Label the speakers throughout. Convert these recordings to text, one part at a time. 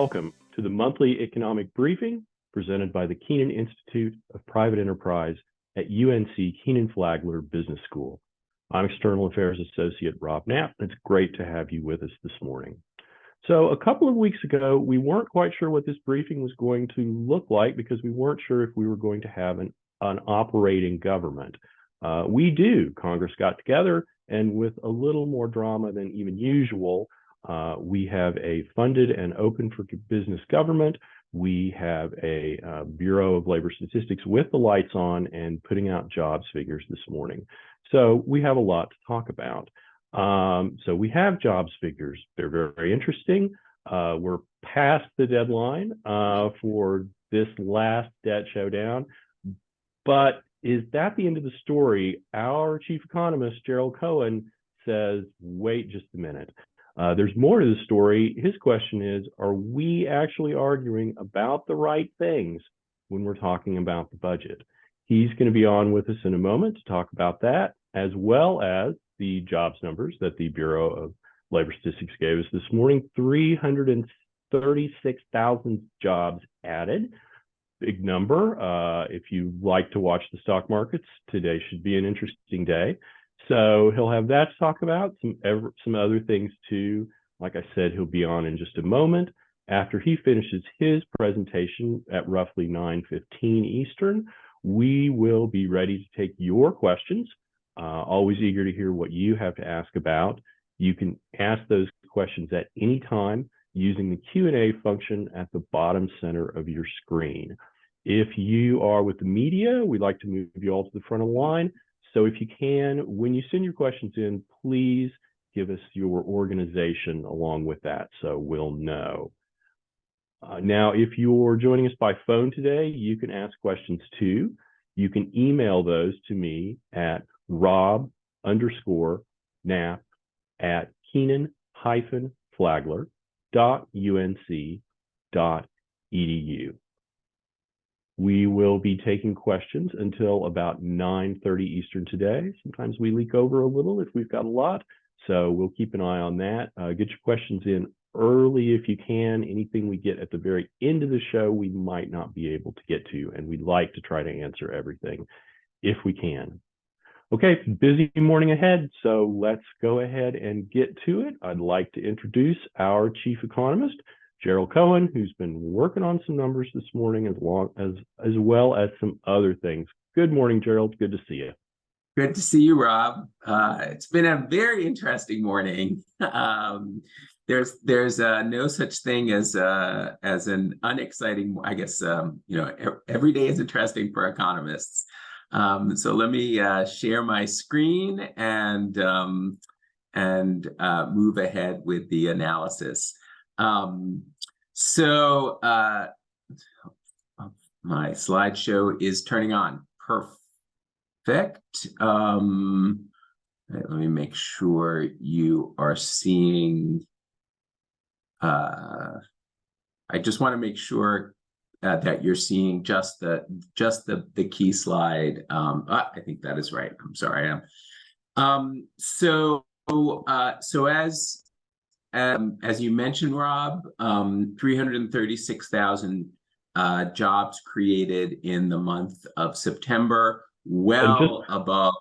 Speaker 1: welcome to the monthly economic briefing presented by the Kenan Institute of Private Enterprise at UNC Kenan-Flagler Business School. I'm External Affairs Associate Rob Knapp. It's great to have you with us this morning. So a couple of weeks ago, we weren't quite sure what this briefing was going to look like because we weren't sure if we were going to have an operating government. We do. Congress got together, and with a little more drama than even usual, we have a funded and open for business government. We have a Bureau of Labor Statistics with the lights on and putting out jobs figures this morning. So we have a lot to talk about. So we have jobs figures. They're very, very interesting. We're past the deadline for this last debt showdown. But is that the end of the story? Our chief economist, Gerald Cohen, says, wait just a minute. There's more to the story. His question is, are we actually arguing about the right things when we're talking about the budget? He's going to be on with us in a moment to talk about that, as well as the jobs numbers that the Bureau of Labor Statistics gave us this morning. 336,000 jobs added. Big number. If you like to watch the stock markets, today should be an interesting day. So he'll have that to talk about, some other things too. Like I said, he'll be on in just a moment. After he finishes his presentation at roughly 9:15 Eastern, we will be ready to take your questions. Always eager to hear what you have to ask about. You can ask those questions at any time using the Q&A function at the bottom center of your screen. If you are with the media, we'd like to move you all to the front of the line. So if you can, when you send your questions in, please give us your organization along with that so we'll know. Now, if you're joining us by phone today, you can ask questions too. You can email those to me at rob_knapp@kenan-flagler.unc.edu. We will be taking questions until about 9:30 Eastern today. Sometimes we leak over a little if we've got a lot, so we'll keep an eye on that. Get your questions in early if you can. Anything we get at the very end of the show, we might not be able to get to, and we'd like to try to answer everything if we can. Okay, busy morning ahead, so let's go ahead and get to it. I'd like to introduce our chief economist, Gerald Cohen, who's been working on some numbers this morning as well as some other things. Good morning, Gerald. Good to see you.
Speaker 2: Good to see you, Rob. It's been a very interesting morning. There's no such thing as an unexciting. I guess every day is interesting for economists. So let me share my screen and move ahead with the analysis. So my slideshow is turning on. Perfect. Let me make sure you are seeing. I just want to make sure that you're seeing just the key slide. I think that is right. I'm sorry. So as you mentioned, Rob, 336,000 jobs created in the month of September, well above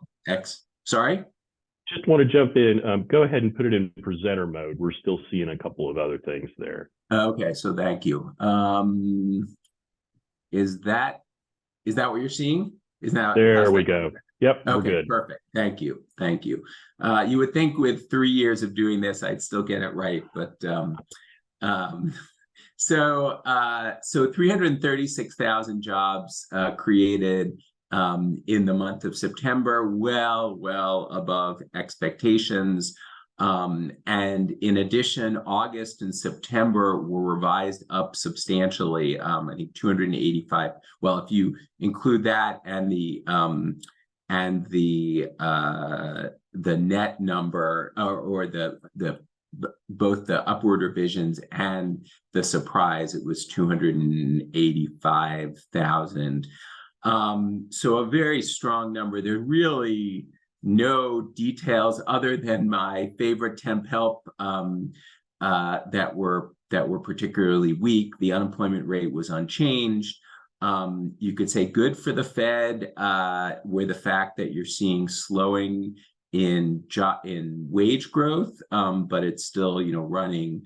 Speaker 2: Sorry?
Speaker 1: Just want to jump in. Go ahead and put it in presenter mode. We're still seeing a couple of other things there.
Speaker 2: Okay, so thank you. Is that what you're seeing?
Speaker 1: There we go. Yep,
Speaker 2: okay,
Speaker 1: we're good.
Speaker 2: Perfect. Thank you. You would think with 3 years of doing this, I'd still get it right, but so 336,000 jobs created in the month of September, well above expectations. And in addition, August and September were revised up substantially. I think 285. Well, if you include that and the net number or both the upward revisions and the surprise, it was 285,000. So a very strong number. There's really no details other than my favorite temp help that were particularly weak. The unemployment rate was unchanged. You could say good for the Fed, where the fact that you're seeing slowing in wage growth, but it's still running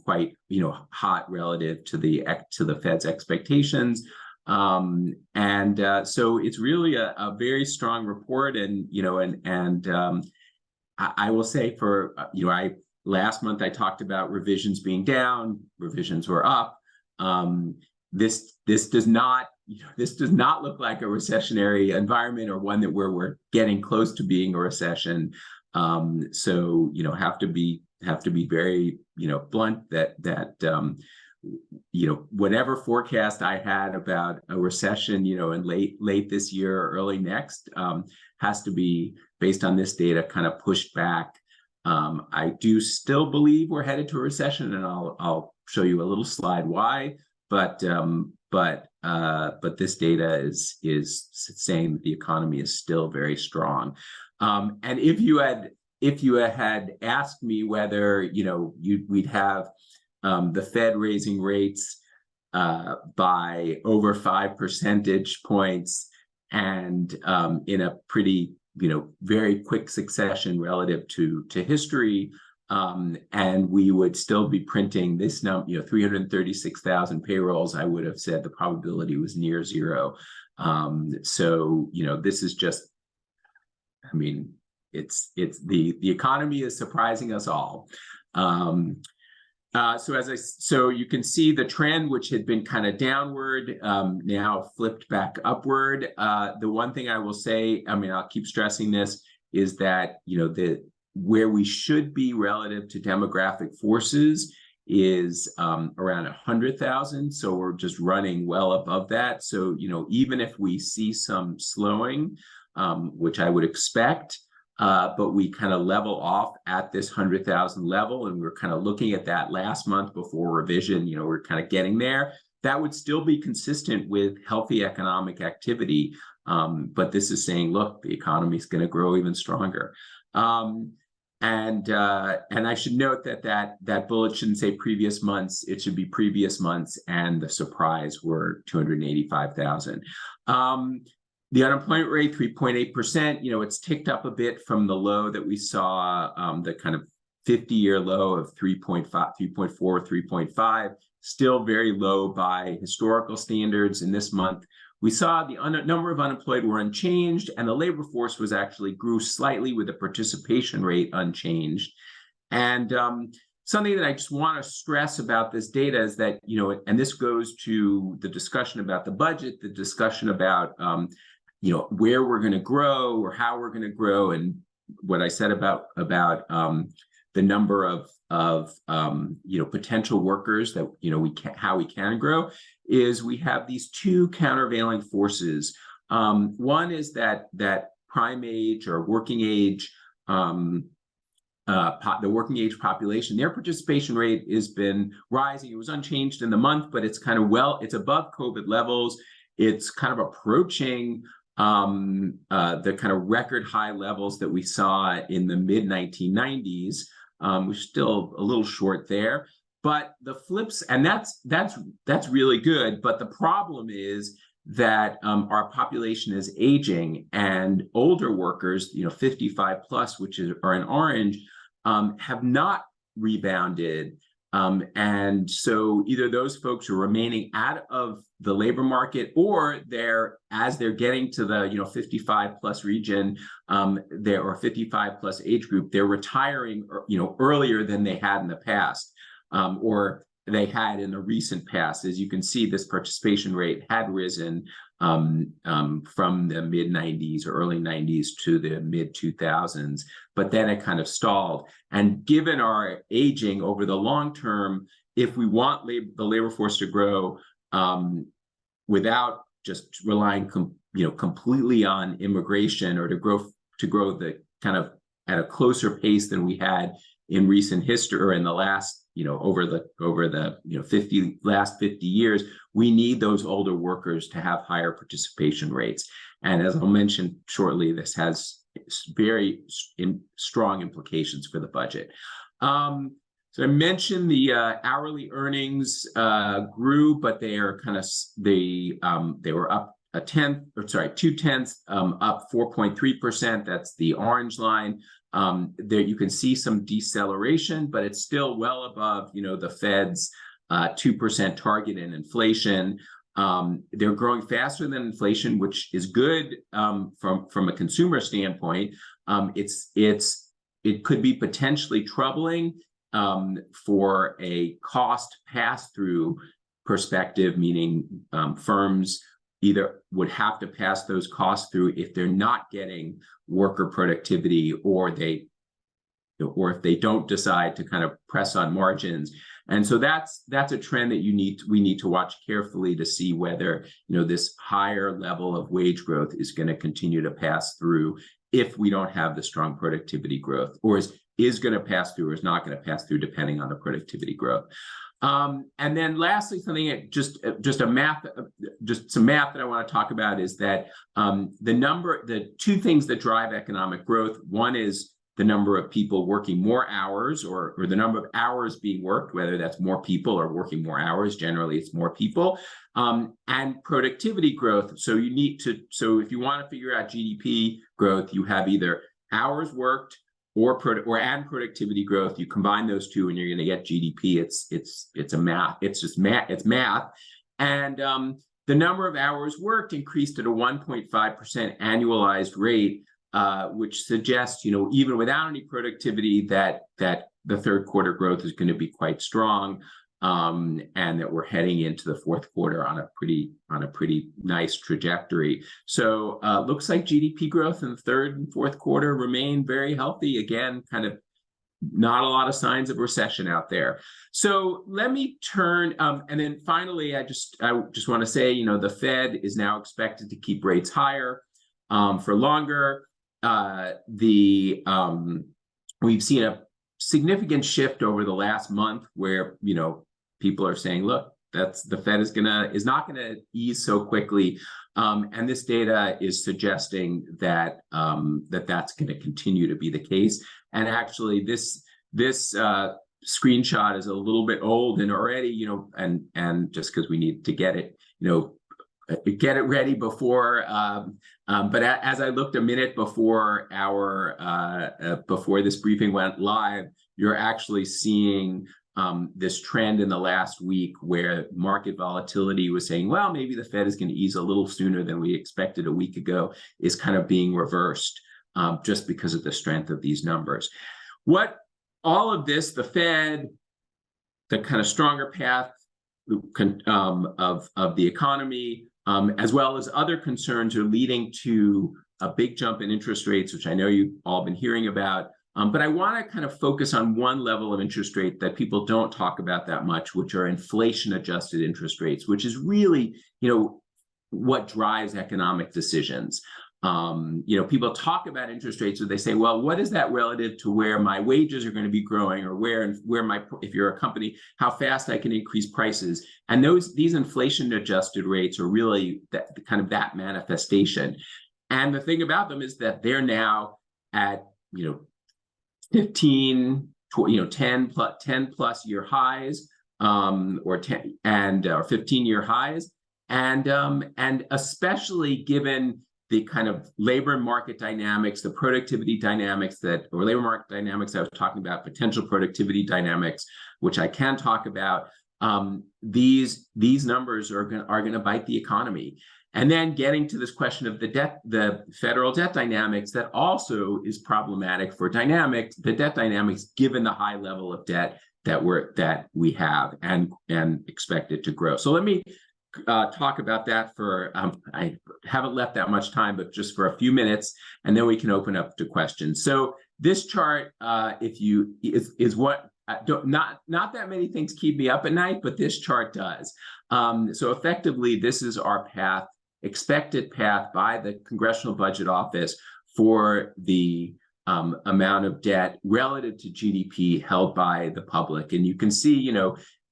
Speaker 2: quite hot relative to the Fed's expectations. So it's really a very strong report, I will say last month I talked about revisions being down, revisions were up. This does not look like a recessionary environment, or one where we're getting close to being a recession. So have to be very blunt that whatever forecast I had about a recession in late this year or early next has to be, based on this data, kind of pushed back. I do still believe we're headed to a recession, and I'll show you a little slide why. But this data is saying that the economy is still very strong. And if you had asked me whether we'd have the Fed raising rates by over 5 percentage points, and in a pretty very quick succession relative to history, and we would still be printing this number, 336,000 payrolls, I would have said the probability was near zero. So this is just, it's the economy is surprising us all. So you can see the trend, which had been kind of downward, now flipped back upward. The one thing I will say, I'll keep stressing this, is that where we should be relative to demographic forces is around 100,000. So we're just running well above that. So even if we see some slowing, which I would expect, but we kind of level off at this 100,000 level, and we're kind of looking at that last month before revision, we're kind of getting there. That would still be consistent with healthy economic activity. But this is saying, look, the economy is going to grow even stronger. And I should note that bullet shouldn't say previous months, it should be previous months, and the surprise were 285,000. The unemployment rate, 3.8%, it's ticked up a bit from the low that we saw, the kind of 50-year low of 3.5, 3.4, 3.5, still very low by historical standards. In this month, we saw the number of unemployed were unchanged, and the labor force grew slightly, with the participation rate unchanged. And something that I just want to stress about this data is that, and this goes to the discussion about the budget, the discussion about where we're going to grow or how we're going to grow, and what I said about the number of potential workers that how we can grow, is we have these two countervailing forces. One is that prime age or working age, the working age population, their participation rate has been rising. It was unchanged in the month, but it's kind of it's above COVID levels. It's kind of approaching the kind of record high levels that we saw in the mid 1990s. We're still a little short there, but the flips, and that's really good. But the problem is that our population is aging, and older workers, 55 plus, which are in orange, have not rebounded. And so either those folks are remaining out of the labor market, or as they're getting to the 55 plus region, or 55 plus age group, they're retiring earlier than they had in the past, or they had in the recent past. As you can see, this participation rate had risen from the mid 90s or early 90s to the mid 2000s, but then it kind of stalled. And given our aging over the long term, if we want the labor force to grow without just relying completely on immigration, or to grow the kind of at a closer pace than we had in recent history, or in the last over the last 50 years, we need those older workers to have higher participation rates. And as I'll mention shortly, this has very strong implications for the budget. So I mentioned the hourly earnings grew, but they are kind of they were up a tenth, or sorry, 0.2, up 4.3%. That's the orange line. There you can see some deceleration, but it's still well above, the Fed's 2% target in inflation. They're growing faster than inflation, which is good from a consumer standpoint. It could be potentially troubling for a cost pass-through perspective, meaning firms either would have to pass those costs through if they're not getting worker productivity, or if they don't decide to kind of press on margins. And so that's a trend that we need to watch carefully to see whether this higher level of wage growth is going to continue to pass through if we don't have the strong productivity growth, or is going to pass through or is not going to pass through, depending on the productivity growth. And then lastly, something just some math that I want to talk about is that the two things that drive economic growth. One is the number of people working more hours, or the number of hours being worked, whether that's more people or working more hours. Generally, it's more people, and productivity growth. So if you want to figure out GDP growth, you have either hours worked or productivity growth. You combine those two, and you're going to get GDP. It's math. And the number of hours worked increased at a 1.5% annualized rate, which suggests, even without any productivity, that the third quarter growth is going to be quite strong, and that we're heading into the fourth quarter on a pretty nice trajectory. So looks like GDP growth in the third and fourth quarter remain very healthy. Again, kind of not a lot of signs of recession out there. So let me turn, and then finally, I just want to say, the Fed is now expected to keep rates higher for longer. We've seen a significant shift over the last month where people are saying, look, the Fed is not going to ease so quickly, and this data is suggesting that that's going to continue to be the case. And actually, this screenshot is a little bit old, and already and just because we need to get it ready before. But as I looked a minute before before this briefing went live, you're actually seeing this trend in the last week where market volatility was saying, well, maybe the Fed is going to ease a little sooner than we expected a week ago, is kind of being reversed just because of the strength of these numbers. All of this, the Fed, the kind of stronger path of the economy, as well as other concerns, are leading to a big jump in interest rates, which I know you've all been hearing about. But I want to kind of focus on one level of interest rate that people don't talk about that much, which are inflation-adjusted interest rates, which is really, what drives economic decisions. People talk about interest rates, so they say, well, what is that relative to where my wages are going to be growing, or if you're a company, how fast I can increase prices. And these inflation-adjusted rates are really that manifestation. And the thing about them is that they're now at 10 plus year highs, or 15-year highs, and especially given the kind of labor market dynamics, the productivity dynamics labor market dynamics I was talking about, potential productivity dynamics, which I can talk about. These numbers are going to bite the economy. And then getting to this question of the federal debt dynamics, that also is problematic for the debt dynamics, given the high level of debt that we have and expect it to grow. So let me talk about that I haven't left that much time, but just for a few minutes, and then we can open up to questions. So this chart, is what not that many things keep me up at night, but this chart does. So effectively, this is our expected path by the Congressional Budget Office for the amount of debt relative to GDP held by the public. And you can see,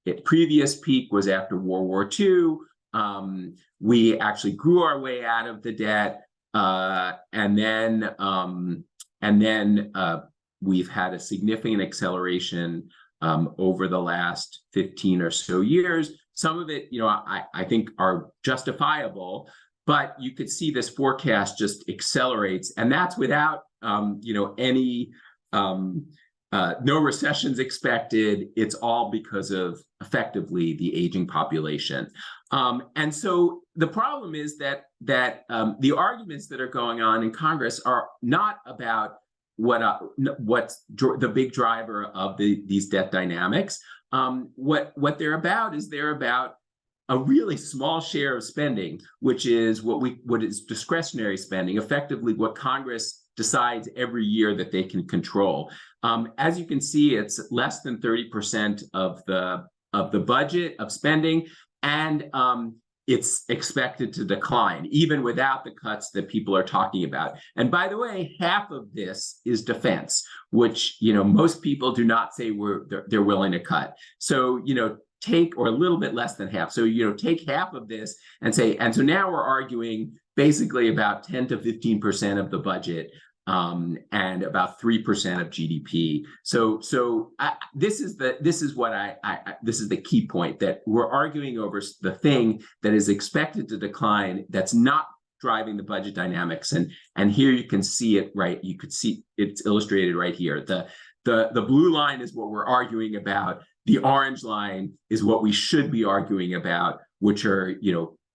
Speaker 2: its previous peak was after World War II. We actually grew our way out of the debt, and then we've had a significant acceleration over the last 15 or so years. Some of it, I think are justifiable, but you could see this forecast just accelerates, and that's without, any no recessions expected. It's all because of effectively the aging population. And so the problem is that the arguments that are going on in Congress are not about what's the big driver of these debt dynamics. What they're about is they're about a really small share of spending, which is what is discretionary spending, effectively what Congress decides every year that they can control. As you can see, it's less than 30% of the budget of spending, and it's expected to decline even without the cuts that people are talking about. And by the way, half of this is defense, which most people do not say they're willing to cut. So take, or a little bit less than half. So take half of this and say, and so now we're arguing basically about 10 to 15% of the budget, and about 3% of GDP. So this is the key point, that we're arguing over the thing that is expected to decline, that's not driving the budget dynamics. And here you can see it, right? You could see it's illustrated right here. The blue line is what we're arguing about. The orange line is what we should be arguing about, which are,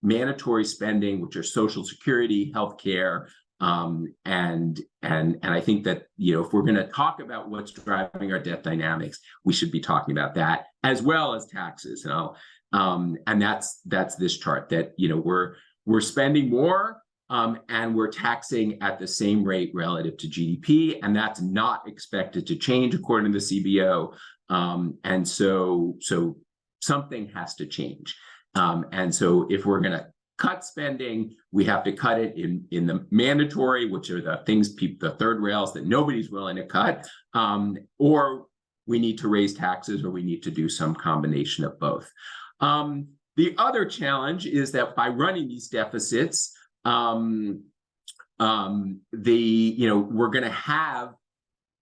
Speaker 2: mandatory spending, which are Social Security, healthcare, and I think that if we're going to talk about what's driving our debt dynamics, we should be talking about that as well as taxes. And that's this chart, that we're spending more, and we're taxing at the same rate relative to GDP, and that's not expected to change according to the CBO. And so something has to change. And so if we're going to cut spending, we have to cut it in the mandatory, which are the things, the third rails that nobody's willing to cut, or we need to raise taxes, or we need to do some combination of both. The other challenge is that by running these deficits, we're going to have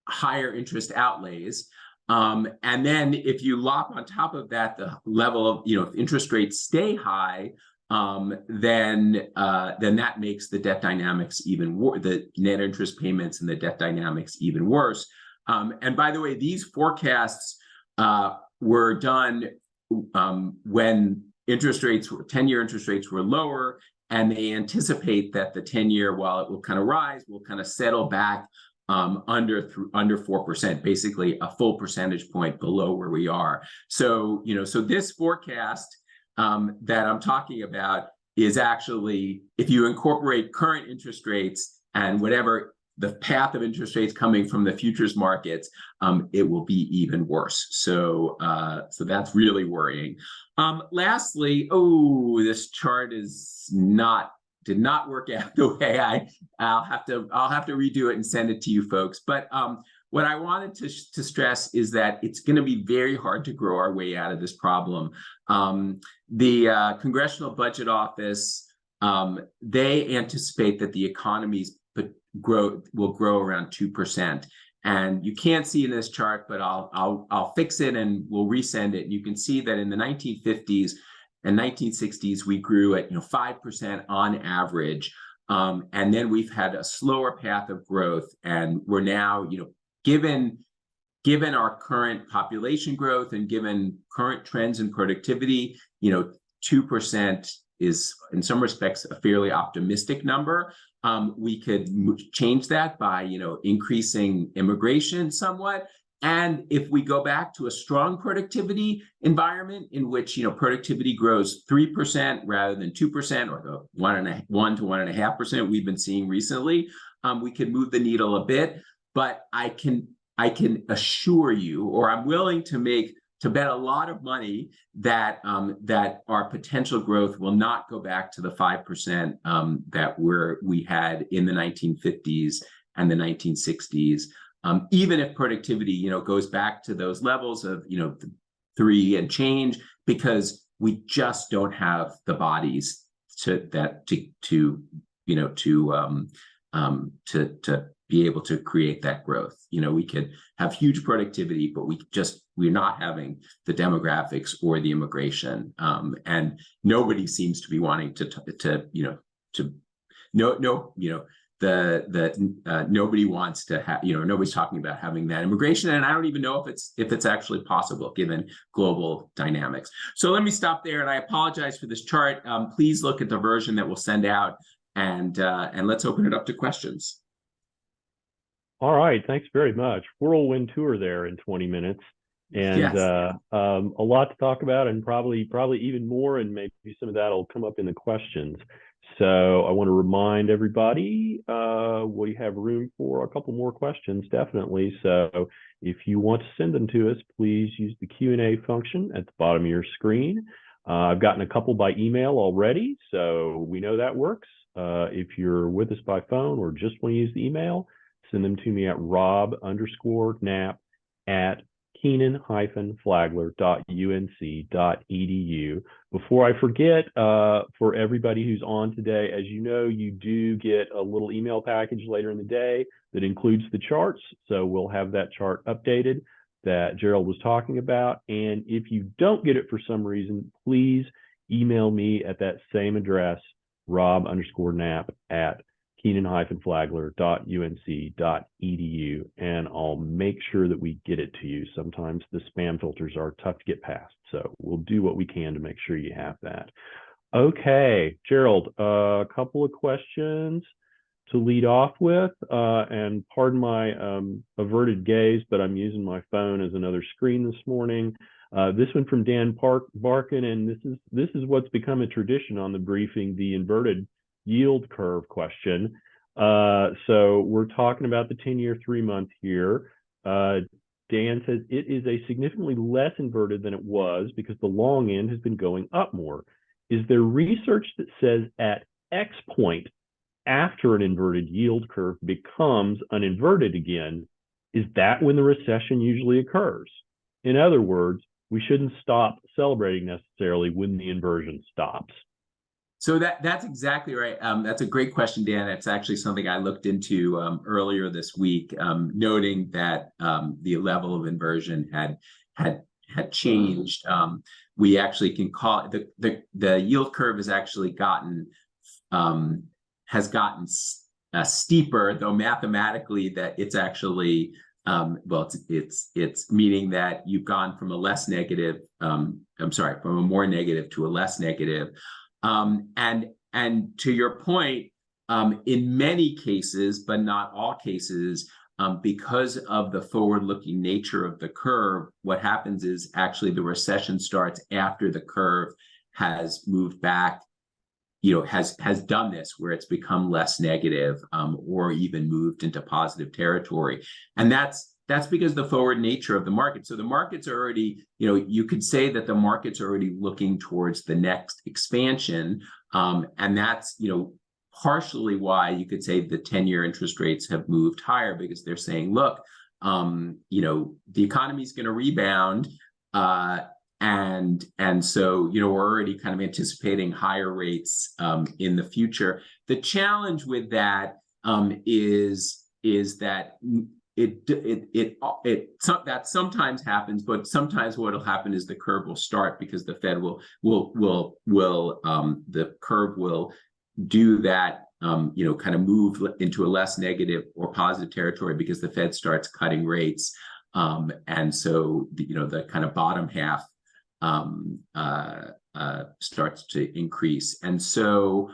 Speaker 2: higher interest outlays. And then if you lop on top of that the level of, if interest rates stay high, then that makes the debt dynamics even worse, the net interest payments and the debt dynamics even worse. And by the way, these forecasts were done when 10-year interest rates were lower, and they anticipate that the 10-year, while it will kind of rise, will kind of settle back under 4%, basically a full percentage point below where we are. So, so this forecast that I'm talking about is actually, if you incorporate current interest rates and whatever the path of interest rates coming from the futures markets, it will be even worse. So that's really worrying. Lastly, this chart did not work out the way I'll have to redo it and send it to you folks. But what I wanted to stress is that it's going to be very hard to grow our way out of this problem. The Congressional Budget Office, they anticipate that the economies will grow around 2%. And you can't see in this chart, but I'll fix it and we'll resend it. You can see that in the 1950s and 1960s, we grew at 5% on average. And then we've had a slower path of growth. And we're now, given our current population growth and given current trends in productivity, 2% is in some respects a fairly optimistic number. We could change that by, increasing immigration somewhat. And if we go back to a strong productivity environment in which, productivity grows 3% rather than 2%, or the 1 to 1.5% we've been seeing recently, we could move the needle a bit. But I can assure you, or I'm willing to bet a lot of money that our potential growth will not go back to the 5% that we had in the 1950s and the 1960s. Even if productivity, goes back to those levels of, 3 and change, because we just don't have the bodies to be able to create that growth. We could have huge productivity, but we're not having the demographics or the immigration, and nobody seems to be wanting nobody wants to have, nobody's talking about having that immigration, and I don't even know if it's actually possible given global dynamics. So let me stop there, and I apologize for this chart. Please look at the version that we'll send out, and let's open it up to questions.
Speaker 1: All right, thanks very much. Whirlwind tour there in 20 minutes, and
Speaker 2: Yes.
Speaker 1: a lot to talk about, and probably even more, and maybe some of that will come up in the questions. So I want to remind everybody, we have room for a couple more questions, definitely. So if you want to send them to us, please use the Q&A function at the bottom of your screen. I've gotten a couple by email already, so we know that works. If you're with us by phone or just want to use the email, send them to me at rob_knapp@kenan-flagler.unc.edu. Before I forget, for everybody who's on today, as you know, you do get a little email package later in the day that includes the charts. So we'll have that chart updated that Gerald was talking about. And if you don't get it for some reason, please email me at that same address, rob_knapp@kenan-flagler.unc.edu, and I'll make sure that we get it to you. Sometimes the spam filters are tough to get past, so we'll do what we can to make sure you have that. Okay, Gerald, a couple of questions to lead off with, and pardon my averted gaze, but I'm using my phone as another screen this morning. This one from Dan Barkin, and this is what's become a tradition on the briefing, the inverted yield curve question. So we're talking about the 10-year 3-month here. Dan says it is a significantly less inverted than it was because the long end has been going up more. Is there research that says at X point after an inverted yield curve becomes uninverted again, is that when the recession usually occurs? In other words, we shouldn't stop celebrating necessarily when the inversion stops.
Speaker 2: So that's exactly right. That's a great question, Dan. It's actually something I looked into earlier this week, noting that the level of inversion had changed. We actually can call it the yield curve has actually gotten steeper, though mathematically that it's actually it's meaning that you've gone from a more negative to a less negative. And to your point, in many cases, but not all cases, because of the forward-looking nature of the curve, what happens is actually the recession starts after the curve has moved back, has done this where it's become less negative, or even moved into positive territory. And that's because the forward nature of the market. So the market's already, you could say that the market's already looking towards the next expansion. And that's, partially why you could say the 10-year interest rates have moved higher, because they're saying, look, the economy is going to rebound. And so, we're already kind of anticipating higher rates in the future. The challenge with that is that that sometimes happens, but sometimes what will happen is the curve will start because the Fed the curve will do that, kind of move into a less negative or positive territory because the Fed starts cutting rates. And so, the kind of bottom half starts to increase. And so,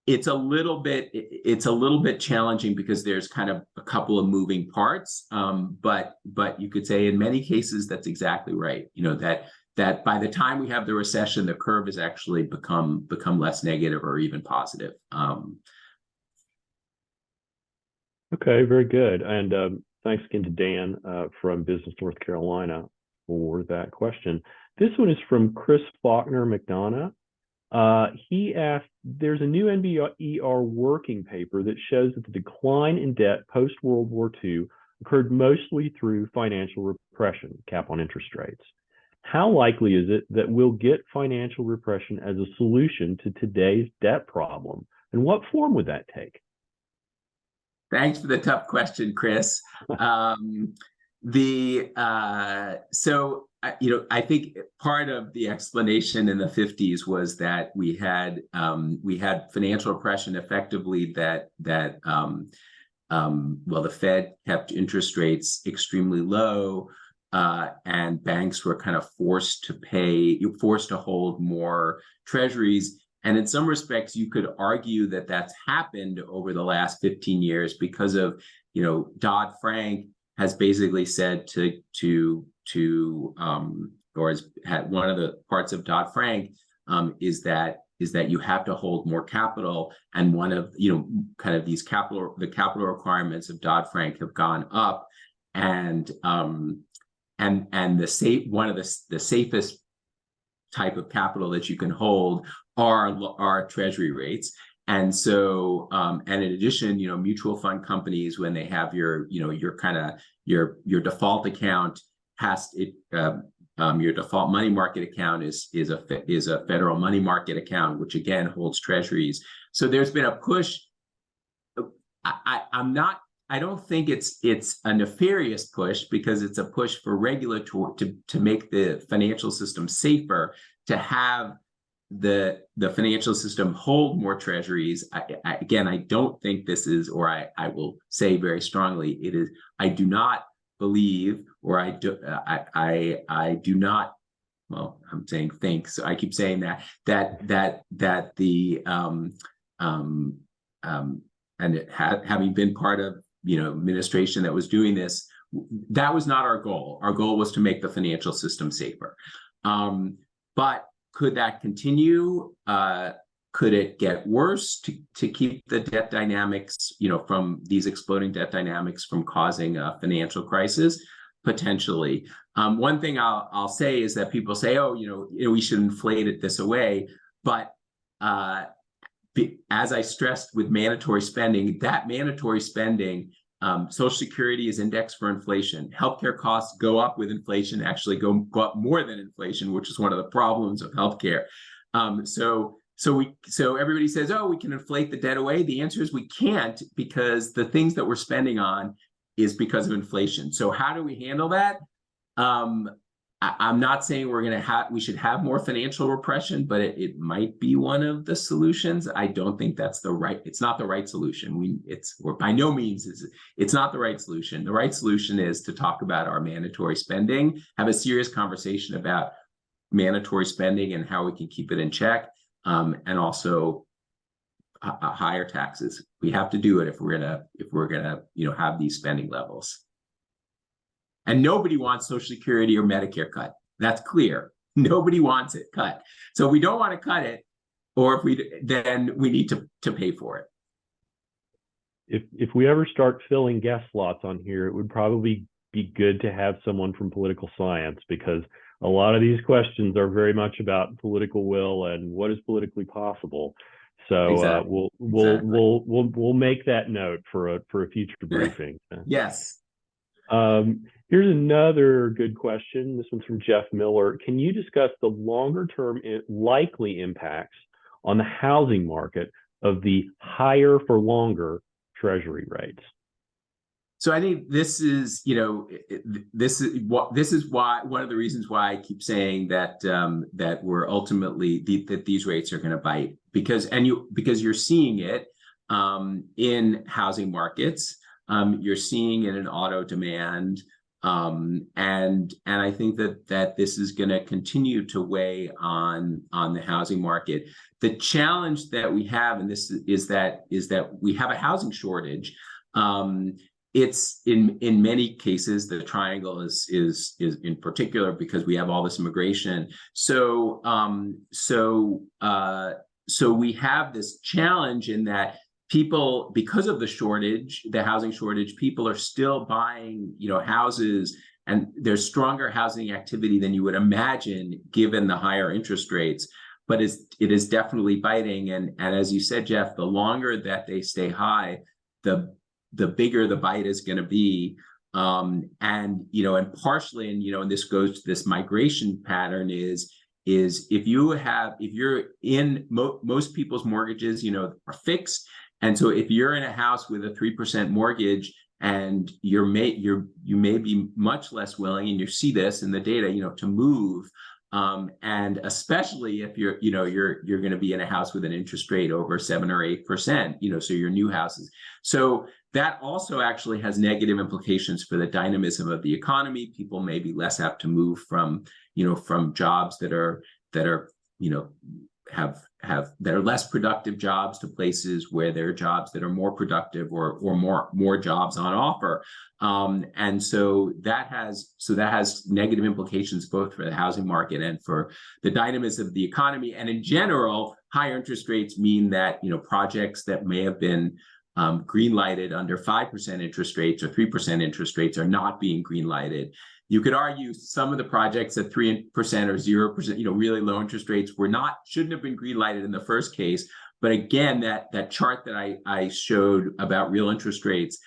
Speaker 2: it's a little bit challenging because there's kind of a couple of moving parts. But you could say in many cases, that's exactly right. That by the time we have the recession, the curve has actually become less negative or even positive.
Speaker 1: Okay, very good. And thanks again to Dan from Business North Carolina for that question. This one is from Chris Faulkner McDonough. He asked, there's a new NBER working paper that shows that the decline in debt post-World War II occurred mostly through financial repression, cap on interest rates. How likely is it that we'll get financial repression as a solution to today's debt problem? And what form would that take?
Speaker 2: Thanks for the tough question, Chris. I think part of the explanation in the 50s was that we had financial repression effectively the Fed kept interest rates extremely low, and banks were kind of forced to hold more treasuries. And in some respects, you could argue that that's happened over the last 15 years because of, Dodd-Frank has basically said or has had one of the parts of Dodd-Frank is that you have to hold more capital, and one of kind of the capital requirements of Dodd-Frank have gone up, and one of the safest type of capital that you can hold are treasury rates. And so, and in addition, mutual fund companies, when they have your default account your default money market account is a federal money market account, which again holds treasuries. So there's been a push. I don't think it's a nefarious push, because it's a push for regulatory to make the financial system safer, to have the financial system hold more treasuries. I don't think this is, or I will say very strongly, it is. I do not believe, or I do not. Well, I'm saying think, so I keep saying that the having been part of administration that was doing this, that was not our goal. Our goal was to make the financial system safer. But could that continue? Could it get worse to keep the debt dynamics, from these exploding debt dynamics from causing a financial crisis? Potentially. One thing I'll say is that people say, oh, we should inflate it this away. But as I stressed with mandatory spending, Social Security is indexed for inflation. Healthcare costs go up with inflation, actually go up more than inflation, which is one of the problems of healthcare. So everybody says, oh, we can inflate the debt away. The answer is we can't, because the things that we're spending on is because of inflation. So how do we handle that? I'm not saying we should have more financial repression, but it might be one of the solutions. I don't think it's not the right solution. By no means it's not the right solution. The right solution is to talk about our mandatory spending, have a serious conversation about mandatory spending and how we can keep it in check, and also higher taxes. We have to do it if we're gonna have these spending levels. And nobody wants Social Security or Medicare cut. That's clear. Nobody wants it cut. So if we don't want to cut it, then we need to pay for
Speaker 1: it. If we ever start filling guest slots on here, it would probably be good to have someone from political science, because a lot of these questions are very much about political will and what is politically possible. So
Speaker 2: exactly.
Speaker 1: We'll make that note for a future briefing.
Speaker 2: Yes.
Speaker 1: Here's another good question. This one's from Jeff Miller. Can you discuss the longer-term likely impacts on the housing market of the higher for longer Treasury rates?
Speaker 2: So I think this is why one of the reasons why I keep saying that we're ultimately that these rates are going to bite, because you're seeing it in housing markets. You're seeing it in auto demand, and I think that this is going to continue to weigh on the housing market. The challenge that we have, and this is that we have a housing shortage. It's in many cases the triangle is in particular because we have all this immigration. So we have this challenge in that people, because of the housing shortage, people are still buying, houses, and there's stronger housing activity than you would imagine given the higher interest rates. But it is definitely biting, and as you said, Jeff, the longer that they stay high, the bigger the bite is going to be. And partially, and this goes to this migration pattern is if you're in most people's mortgages, are fixed. And so if you're in a house with a 3% mortgage and you may be much less willing, and you see this in the data, to move. And especially if you're going to be in a house with an interest rate over 7 or 8%, so your new houses. So that also actually has negative implications for the dynamism of the economy. People may be less apt to move from jobs that are that are less productive jobs to places where there are jobs that are more productive, or more jobs on offer. And so that has negative implications both for the housing market and for the dynamism of the economy. And in general, higher interest rates mean that projects that may have been green lighted under 5% interest rates or 3% interest rates are not being green lighted. You could argue some of the projects at 3% or 0%, really low interest rates, shouldn't have been green lighted in the first case. But again, that chart that I showed about real interest rates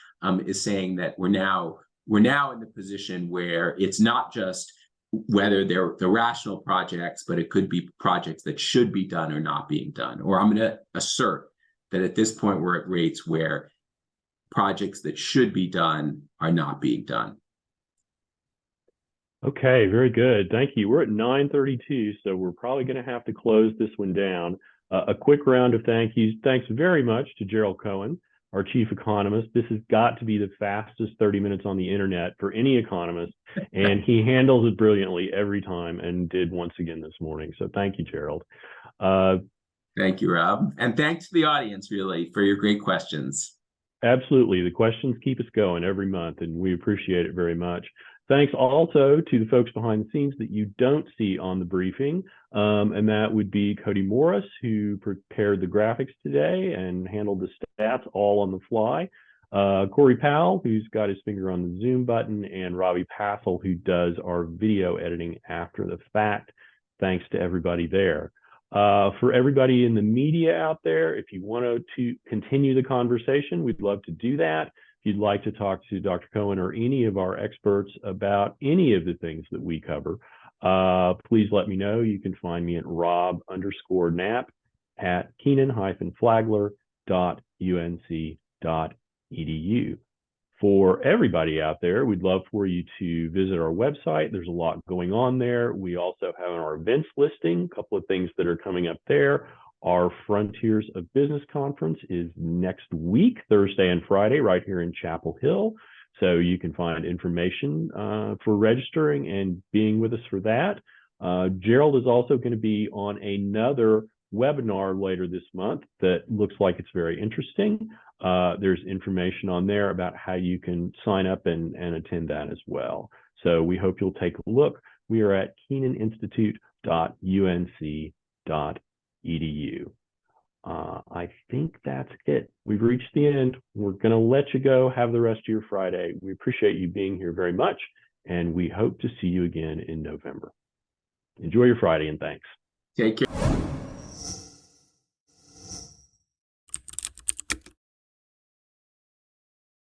Speaker 2: is saying that we're now in the position where it's not just whether they're the rational projects, but it could be projects that should be done or not being done. Or I'm going to assert that at this point we're at rates where projects that should be done are not being done.
Speaker 1: Okay, very good. Thank you. We're at 9:32, so we're probably going to have to close this one down. A quick round of thank yous. Thanks very much to Gerald Cohen, our chief economist. This has got to be the fastest 30 minutes on the internet for any economist, and he handles it brilliantly every time, and did once again this morning. So thank you, Gerald.
Speaker 2: Thank you, Rob. And thanks to the audience, really, for your great questions.
Speaker 1: Absolutely. The questions keep us going every month, and we appreciate it very much. Thanks also to the folks behind the scenes that you don't see on the briefing, and that would be Cody Morris, who prepared the graphics today and handled the stats all on the fly, Corey Powell, who's got his finger on the Zoom button, and Robbie Passel, who does our video editing after the fact. Thanks to everybody there. For everybody in the media out there, if you want to continue the conversation, we'd love to do that. If you'd like to talk to Dr. Cohen or any of our experts about any of the things that we cover, please let me know. You can find me at rob_knapp at kenan-flagler.unc.edu. For everybody out there, we'd love for you to visit our website. There's a lot going on there. We also have our events listing, a couple of things that are coming up there. Our Frontiers of Business Conference is next week, Thursday and Friday, right here in Chapel Hill. So you can find information for registering and being with us for that. Gerald is also going to be on another webinar later this month that looks like it's very interesting. There's information on there about how you can sign up and attend that as well. So we hope you'll take a look. We are at kenaninstitute.unc.edu. I think that's it. We've reached the end. We're going to let you go. Have the rest of your Friday. We appreciate you being here very much, and we hope to see you again in November. Enjoy your Friday, and thanks.
Speaker 2: Take care.